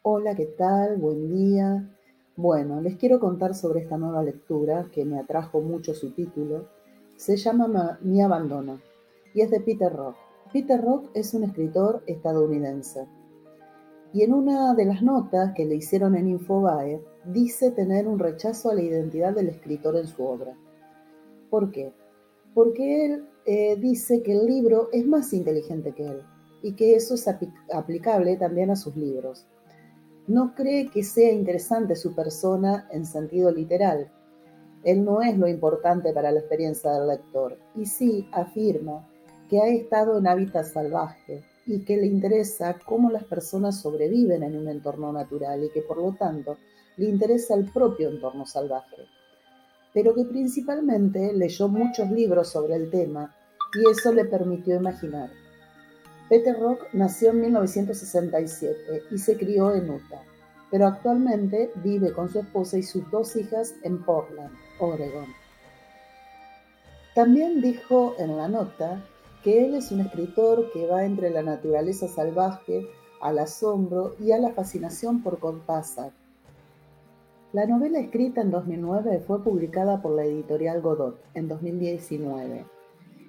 Hola, ¿qué tal? Buen día. Bueno, les quiero contar sobre esta nueva lectura que me atrajo mucho su título. Se llama Mi Abandono y es de Peter Rock. Peter Rock es un escritor estadounidense y en una de las notas que le hicieron en Infobae dice tener un rechazo a la identidad del escritor en su obra. ¿Por qué? Porque él dice que el libro es más inteligente que él y que eso es aplicable también a sus libros. No cree que sea interesante su persona en sentido literal. Él no es lo importante para la experiencia del lector, y sí afirma que ha estado en hábitat salvaje y que le interesa cómo las personas sobreviven en un entorno natural y que por lo tanto le interesa el propio entorno salvaje, pero que principalmente leyó muchos libros sobre el tema y eso le permitió imaginar. Peter Rock nació en 1967 y se crió en Utah, pero actualmente vive con su esposa y sus dos hijas en Portland, Oregon. También dijo en la nota que él es un escritor que va entre la naturaleza salvaje, al asombro y a la fascinación por Cortázar. La novela escrita en 2009 fue publicada por la editorial Godot en 2019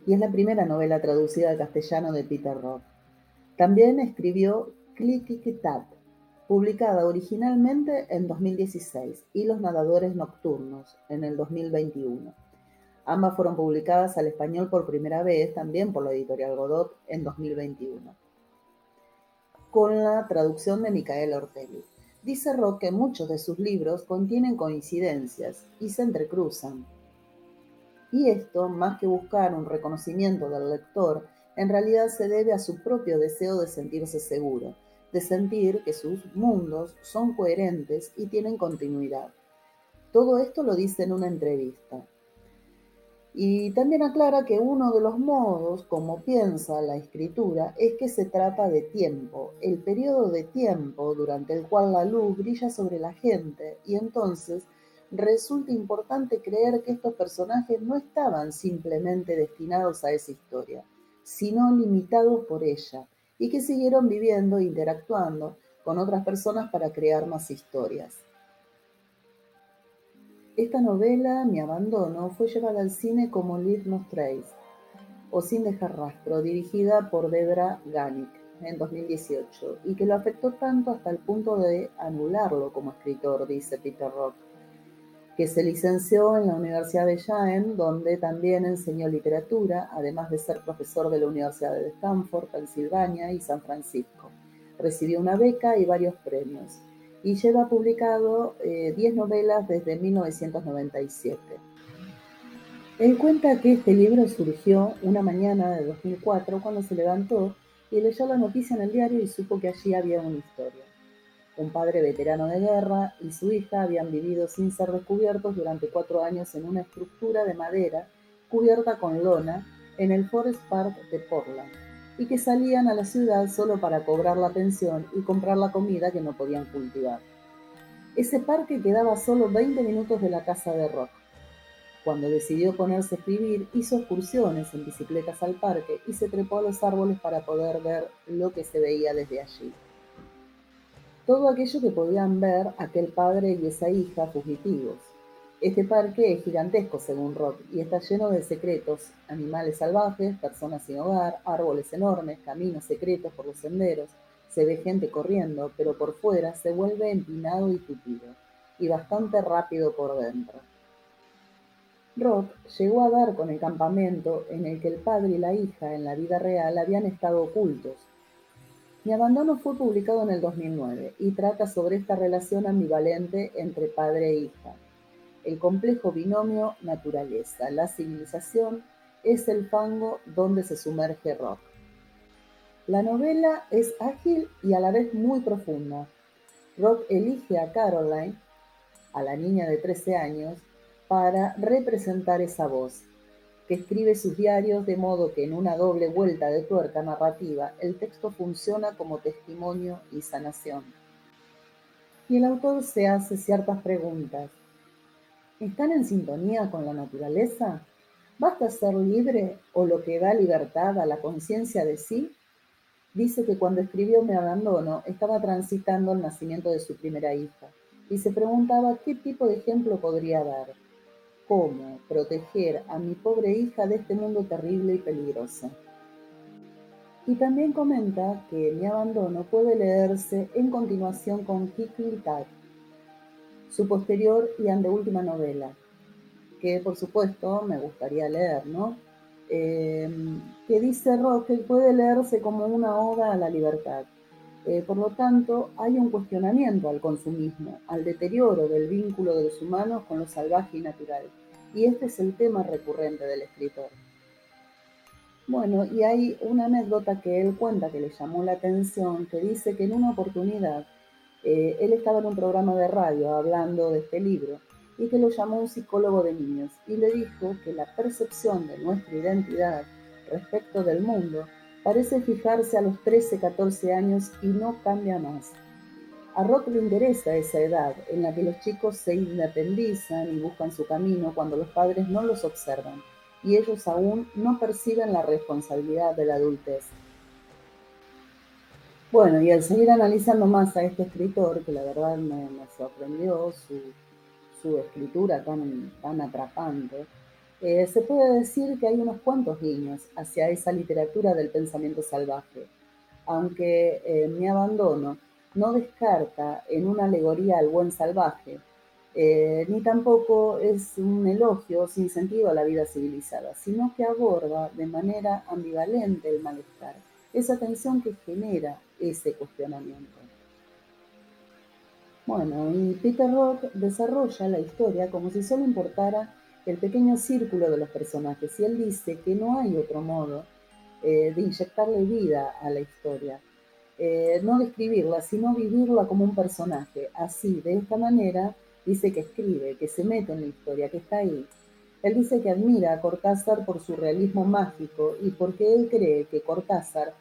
y es la primera novela traducida al castellano de Peter Rock. También escribió Click-Tat, publicada originalmente en 2016, y Los nadadores nocturnos en el 2021. Ambas fueron publicadas al español por primera vez también por la editorial Godot en 2021, con la traducción de Micaela Ortelli. Dice Rock que muchos de sus libros contienen coincidencias y se entrecruzan. Y esto, más que buscar un reconocimiento del lector, en realidad se debe a su propio deseo de sentirse seguro, de sentir que sus mundos son coherentes y tienen continuidad. Todo esto lo dice en una entrevista. Y también aclara que uno de los modos, como piensa la escritura, es que se trata de tiempo, el periodo de tiempo durante el cual la luz brilla sobre la gente, y entonces resulta importante creer que estos personajes no estaban simplemente destinados a esa historia, sino limitados por ella, y que siguieron viviendo e interactuando con otras personas para crear más historias. Esta novela, Mi Abandono, fue llevada al cine como Leave No Trace o Sin Dejar Rastro, dirigida por Debra Ganik en 2018, y que lo afectó tanto hasta el punto de anularlo como escritor, dice Peter Rock, que se licenció en la Universidad de Jaén, donde también enseñó literatura, además de ser profesor de la Universidad de Stanford, Pensilvania y San Francisco. Recibió una beca y varios premios, y lleva publicado 10 novelas desde 1997. Él cuenta que este libro surgió una mañana de 2004 cuando se levantó y leyó la noticia en el diario y supo que allí había una historia. Un padre veterano de guerra y su hija habían vivido sin ser descubiertos durante 4 años en una estructura de madera cubierta con lona en el Forest Park de Portland, y que salían a la ciudad solo para cobrar la pensión y comprar la comida que no podían cultivar. Ese parque quedaba a solo 20 minutos de la casa de Rock. Cuando decidió ponerse a escribir, hizo excursiones en bicicletas al parque y se trepó a los árboles para poder ver lo que se veía desde allí. Todo aquello que podían ver aquel padre y esa hija fugitivos. Este parque es gigantesco según Rock y está lleno de secretos, animales salvajes, personas sin hogar, árboles enormes, caminos secretos por los senderos. Se ve gente corriendo, pero por fuera se vuelve empinado y tupido, y bastante rápido por dentro. Rock llegó a dar con el campamento en el que el padre y la hija en la vida real habían estado ocultos. Mi Abandono fue publicado en el 2009 y trata sobre esta relación ambivalente entre padre e hija. El complejo binomio naturaleza, la civilización, es el fango donde se sumerge Rock. La novela es ágil y a la vez muy profunda. Rock elige a Caroline, a la niña de 13 años, para representar esa voz, que escribe sus diarios de modo que en una doble vuelta de tuerca narrativa el texto funciona como testimonio y sanación. Y el autor se hace ciertas preguntas. ¿Están en sintonía con la naturaleza? ¿Basta ser libre o lo que da libertad a la conciencia de sí? Dice que cuando escribió Me abandono estaba transitando el nacimiento de su primera hija y se preguntaba qué tipo de ejemplo podría dar, cómo proteger a mi pobre hija de este mundo terrible y peligroso. Y también comenta que Mi abandono puede leerse en continuación con Kicking Tag, su posterior y anteúltima novela, que por supuesto me gustaría leer, ¿no? Eh, que dice Rock que puede leerse como una oda a la libertad. Por lo tanto, hay un cuestionamiento al consumismo, al deterioro del vínculo de los humanos con lo salvaje y natural. Y este es el tema recurrente del escritor. Bueno, y hay una anécdota que él cuenta que le llamó la atención, que dice que en una oportunidad él estaba en un programa de radio hablando de este libro y que lo llamó un psicólogo de niños y le dijo que la percepción de nuestra identidad respecto del mundo parece fijarse a los 13, 14 años y no cambia más. A Rock le interesa esa edad en la que los chicos se independizan y buscan su camino cuando los padres no los observan y ellos aún no perciben la responsabilidad de la adultez. Bueno, y al seguir analizando más a este escritor, que la verdad me sorprendió su escritura tan atrapante, se puede decir que hay unos cuantos guiños hacia esa literatura del pensamiento salvaje, aunque Mi abandono no descarta en una alegoría al buen salvaje, ni tampoco es un elogio sin sentido a la vida civilizada, sino que aborda de manera ambivalente el malestar, esa tensión que genera ese cuestionamiento. Bueno, y Peter Rock desarrolla la historia como si solo importara el pequeño círculo de los personajes, y él dice que no hay otro modo de inyectarle vida a la historia, no describirla, sino vivirla como un personaje. Así, de esta manera, dice que escribe, que se mete en la historia, que está ahí. Él dice que admira a Cortázar por su realismo mágico y porque él cree que Cortázar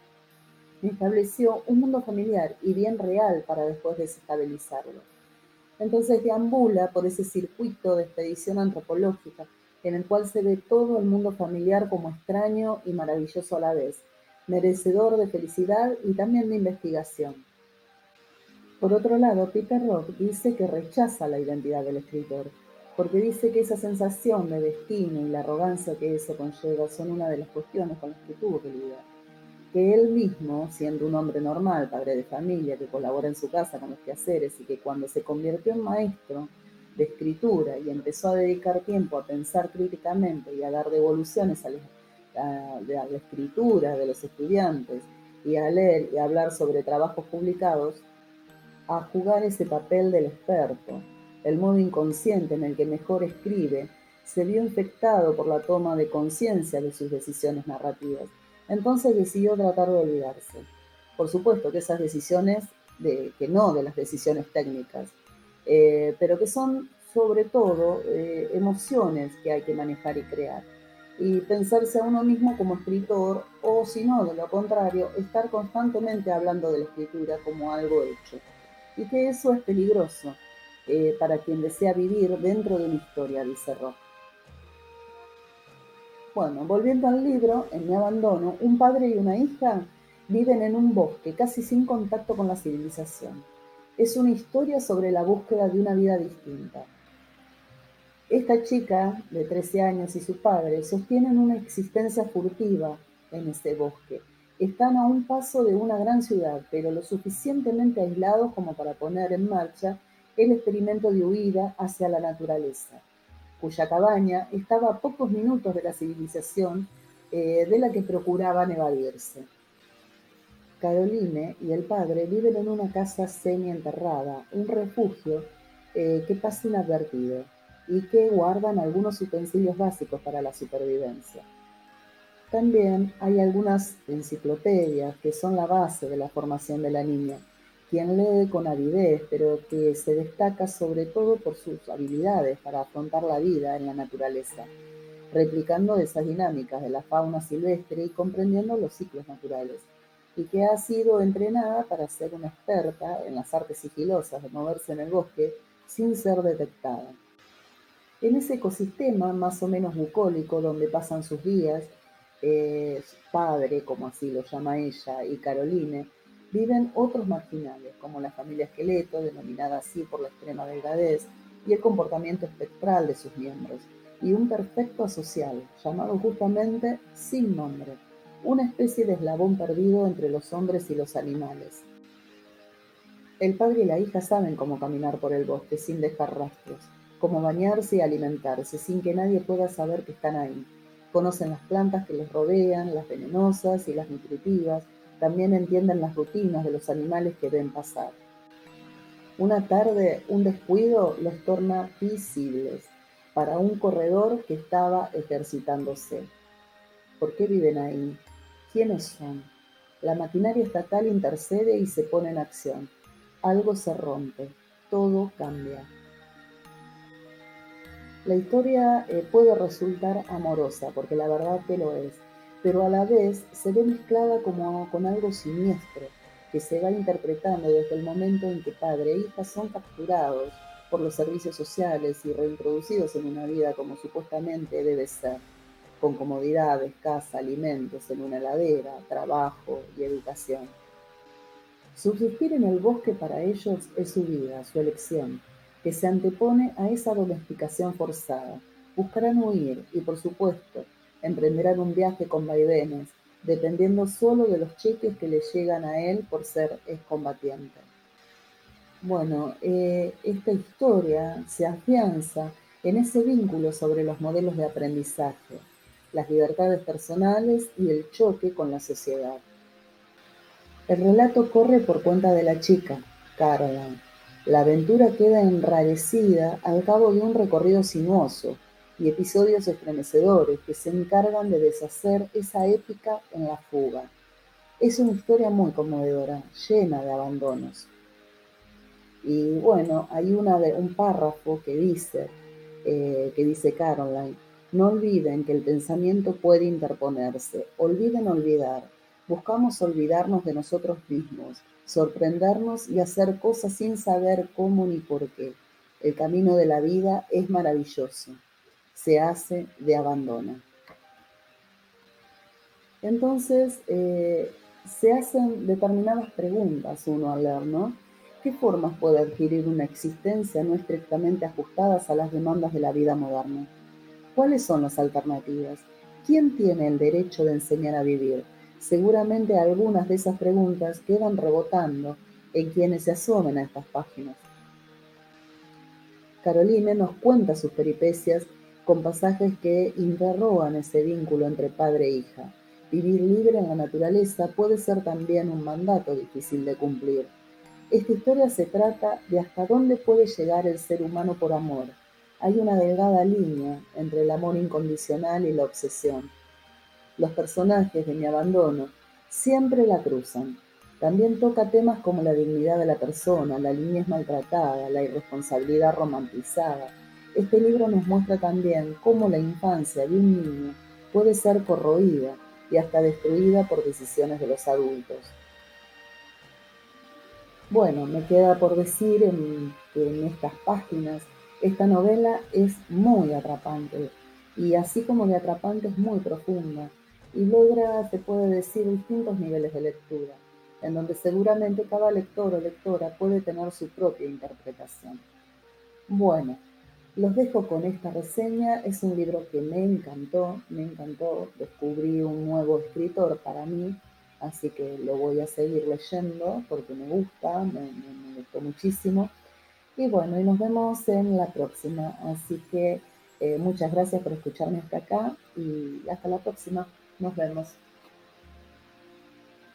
estableció un mundo familiar y bien real para después desestabilizarlo. Entonces deambula por ese circuito de expedición antropológica en el cual se ve todo el mundo familiar como extraño y maravilloso a la vez, merecedor de felicidad y también de investigación. Por otro lado, Peter Rock dice que rechaza la identidad del escritor, porque dice que esa sensación de destino y la arrogancia que eso conlleva son una de las cuestiones con las que tuvo que lidiar. Que él mismo, siendo un hombre normal, padre de familia, que colabora en su casa con los quehaceres y que cuando se convirtió en maestro de escritura y empezó a dedicar tiempo a pensar críticamente y a dar devoluciones a la escritura de los estudiantes y a leer y a hablar sobre trabajos publicados, a jugar ese papel del experto, el modo inconsciente en el que mejor escribe, se vio infectado por la toma de conciencia de sus decisiones narrativas. Entonces decidió tratar de olvidarse. Por supuesto que esas decisiones, que no de las decisiones técnicas, pero que son sobre todo emociones que hay que manejar y crear. Y pensarse a uno mismo como escritor, o si no, de lo contrario, estar constantemente hablando de la escritura como algo hecho y que eso es peligroso para quien desea vivir dentro de una historia, dice Rock. Bueno, volviendo al libro, en Mi abandono, un padre y una hija viven en un bosque casi sin contacto con la civilización. Es una historia sobre la búsqueda de una vida distinta. Esta chica de 13 años y su padre sostienen una existencia furtiva en ese bosque. Están a un paso de una gran ciudad, pero lo suficientemente aislados como para poner en marcha el experimento de huida hacia la naturaleza, cuya cabaña estaba a pocos minutos de la civilización de la que procuraban evadirse. Caroline y el padre viven en una casa semi-enterrada, un refugio que pasa inadvertido y que guardan algunos utensilios básicos para la supervivencia. También hay algunas enciclopedias que son la base de la formación de la niña, quien lee con avidez, pero que se destaca sobre todo por sus habilidades para afrontar la vida en la naturaleza, replicando esas dinámicas de la fauna silvestre y comprendiendo los ciclos naturales, y que ha sido entrenada para ser una experta en las artes sigilosas de moverse en el bosque sin ser detectada. En ese ecosistema más o menos bucólico donde pasan sus días, padre, como así lo llama ella, y Caroline, viven otros marginales, como la familia esqueleto, denominada así por la extrema delgadez, y el comportamiento espectral de sus miembros, y un perfecto asocial, llamado justamente sin nombre, una especie de eslabón perdido entre los hombres y los animales. El padre y la hija saben cómo caminar por el bosque sin dejar rastros, cómo bañarse y alimentarse sin que nadie pueda saber que están ahí. Conocen las plantas que les rodean, las venenosas y las nutritivas. También entienden las rutinas de los animales que ven pasar. Una tarde, un descuido los torna visibles para un corredor que estaba ejercitándose. ¿Por qué viven ahí? ¿Quiénes son? La maquinaria estatal intercede y se pone en acción. Algo se rompe, todo cambia. La historia puede resultar amorosa, porque la verdad que lo es, pero a la vez se ve mezclada como con algo siniestro, que se va interpretando desde el momento en que padre e hija son capturados por los servicios sociales y reintroducidos en una vida como supuestamente debe ser, con comodidades, casa, alimentos en una heladera, trabajo y educación. Subsistir en el bosque para ellos es su vida, su elección, que se antepone a esa domesticación forzada. Buscarán huir y, por supuesto, emprenderán un viaje con vaivenes, dependiendo solo de los cheques que le llegan a él por ser excombatiente. Bueno, esta historia se afianza en ese vínculo sobre los modelos de aprendizaje, las libertades personales y el choque con la sociedad. El relato corre por cuenta de la chica, Caroline. La aventura queda enrarecida al cabo de un recorrido sinuoso y episodios estremecedores que se encargan de deshacer esa épica en la fuga. Es una historia muy conmovedora, llena de abandonos. Y bueno, hay un párrafo que dice Caroline, no olviden que el pensamiento puede interponerse, olviden olvidar, buscamos olvidarnos de nosotros mismos, sorprendernos y hacer cosas sin saber cómo ni por qué. El camino de la vida es maravilloso, se hace de abandono. Entonces, se hacen determinadas preguntas uno al leer, ¿no? ¿Qué formas puede adquirir una existencia no estrictamente ajustadas a las demandas de la vida moderna? ¿Cuáles son las alternativas? ¿Quién tiene el derecho de enseñar a vivir? Seguramente algunas de esas preguntas quedan rebotando en quienes se asomen a estas páginas. Caroline nos cuenta sus peripecias con pasajes que interrogan ese vínculo entre padre e hija. Vivir libre en la naturaleza puede ser también un mandato difícil de cumplir. Esta historia se trata de hasta dónde puede llegar el ser humano por amor. Hay una delgada línea entre el amor incondicional y la obsesión. Los personajes de Mi Abandono siempre la cruzan. También toca temas como la dignidad de la persona, la niñez maltratada, la irresponsabilidad romantizada. Este libro nos muestra también cómo la infancia de un niño puede ser corroída y hasta destruida por decisiones de los adultos. Bueno, me queda por decir que en estas páginas esta novela es muy atrapante y así como de atrapante es muy profunda y logra, se puede decir, distintos niveles de lectura, en donde seguramente cada lector o lectora puede tener su propia interpretación. Bueno, los dejo con esta reseña. Es un libro que me encantó, descubrí un nuevo escritor para mí, así que lo voy a seguir leyendo porque me gusta, me gustó muchísimo. Y bueno, y nos vemos en la próxima, así que muchas gracias por escucharme hasta acá y hasta la próxima. Nos vemos.